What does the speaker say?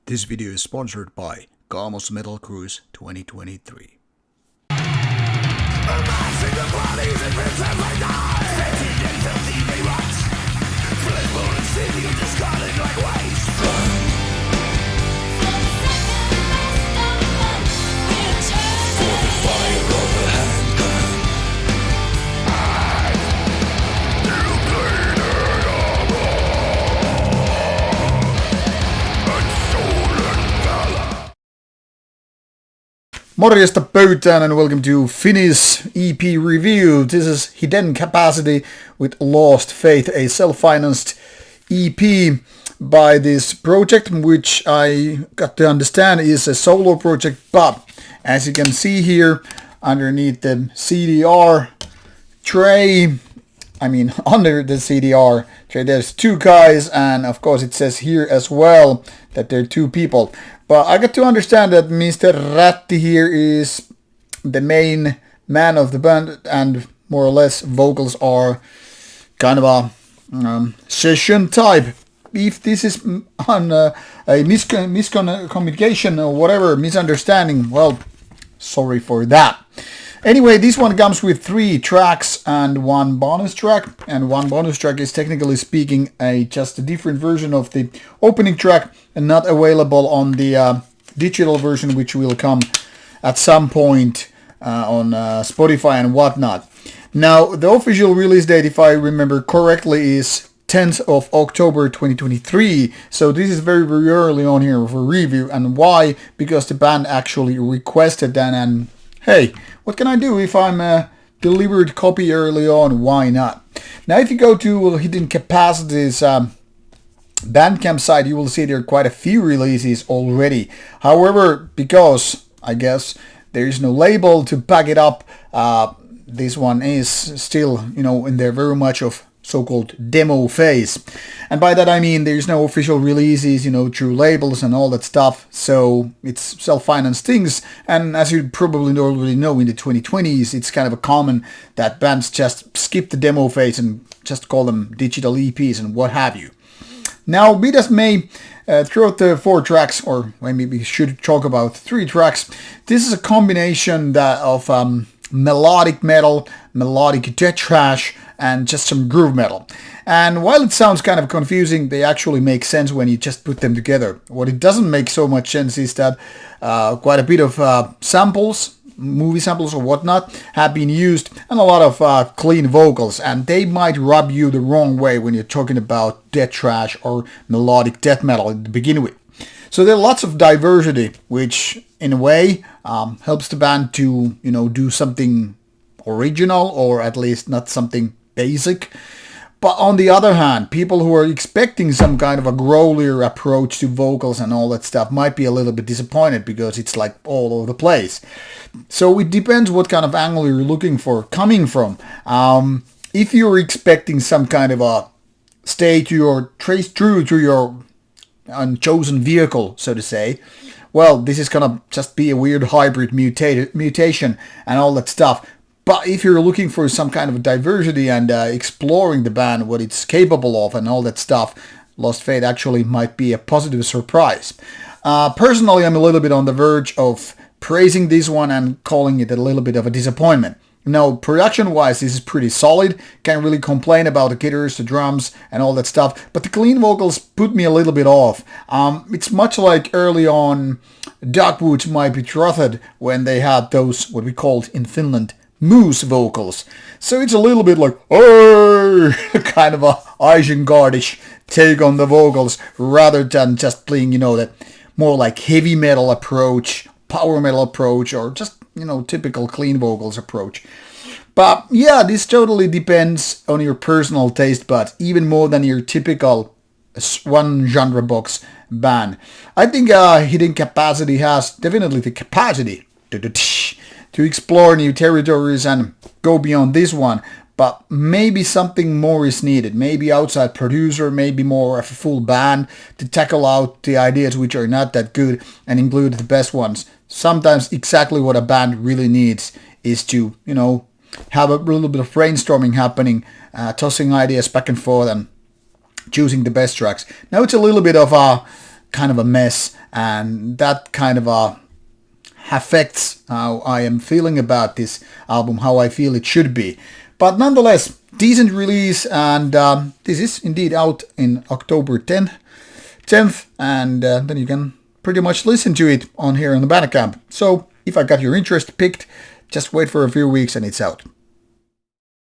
This video is sponsored by Kaamos Metal Cruise 2023. Amassing the bodies and pits as they die, sentient and filthy they rot. Flammable and singing, discarded like waste. For the fire of the handgun, you played it all wrong. And soul and valor. Morjesta pöytään and welcome to Finnish EP review. This is Hidden Capacity with Lost Faith, a self-financed EP by this project, which I got to understand is a solo project, but as you can see here underneath the CDR tray, under the CDR tray, there's two guys, and of course it says here as well that there are two people. But I got to understand that Mr. Ratti here is the main man of the band, and more or less vocals are kind of a session type. If this is on a miscommunication or whatever, misunderstanding, well, sorry for that. Anyway, this one comes with 3 tracks and 1 bonus track, and 1 bonus track is technically speaking just a different version of the opening track and not available on the digital version, which will come at some point on Spotify and whatnot. Now, the official release date, if I remember correctly, is 10th of October 2023, so this is very, very early on here for review. And why? Because the band actually requested that, and hey, what can I do if I'm a delivered copy early on? Why not? Now, if you go to Hidden Capacity's Bandcamp site, you will see there are quite a few releases already. However, because I guess there is no label to back it up, this one is still, in there very much of so-called demo phase. And by that I mean there's no official releases, through labels and all that stuff. So it's self-financed things. And as you probably already know, in the 2020s, it's kind of a common that bands just skip the demo phase and just call them digital EPs and what have you. Now, be that may, throughout the 4 tracks, or maybe we should talk about 3 tracks, this is a combination of melodic metal, melodic thrash, and just some groove metal. And while it sounds kind of confusing, they actually make sense when you just put them together. What it doesn't make so much sense is that quite a bit of samples, movie samples or whatnot, have been used, and a lot of clean vocals, and they might rub you the wrong way when you're talking about death thrash or melodic death metal to begin with. So there are lots of diversity, which in a way helps the band to, do something original, or at least not something basic. But on the other hand, people who are expecting some kind of a growlier approach to vocals and all that stuff might be a little bit disappointed because it's like all over the place. So it depends what kind of angle you're looking for coming from. If you're expecting some kind of a stay to your trace true to your unchosen vehicle, so to say, well, this is gonna just be a weird hybrid mutation and all that stuff. But if you're looking for some kind of diversity and exploring the band, what it's capable of and all that stuff, Lost Faith actually might be a positive surprise. Personally, I'm a little bit on the verge of praising this one and calling it a little bit of a disappointment. Now, production-wise, this is pretty solid. Can't really complain about the guitars, the drums, and all that stuff. But the clean vocals put me a little bit off. It's much like early on Dogwood's My Betrothed, when they had those, what we called in Finland, moose vocals. So it's a little bit like, oh, kind of a Isengard-ish take on the vocals, rather than just playing, the more like heavy metal approach, power metal approach, or just, typical clean vocals approach. But yeah, this totally depends on your personal taste, but even more than your typical one genre box band. I think Hidden Capacity has definitely the capacity to explore new territories and go beyond this one, but maybe something more is needed. Maybe outside producer, maybe more of a full band to tackle out the ideas which are not that good and include the best ones. Sometimes exactly what a band really needs is to, have a little bit of brainstorming happening, tossing ideas back and forth and choosing the best tracks. Now it's a little bit of a kind of a mess, and that kind of affects how I am feeling about this album, how I feel it should be. But nonetheless, decent release, and this is indeed out in October 10th, and then you can pretty much listen to it on here on the Bandcamp. So if I got your interest picked, just wait for a few weeks and it's out.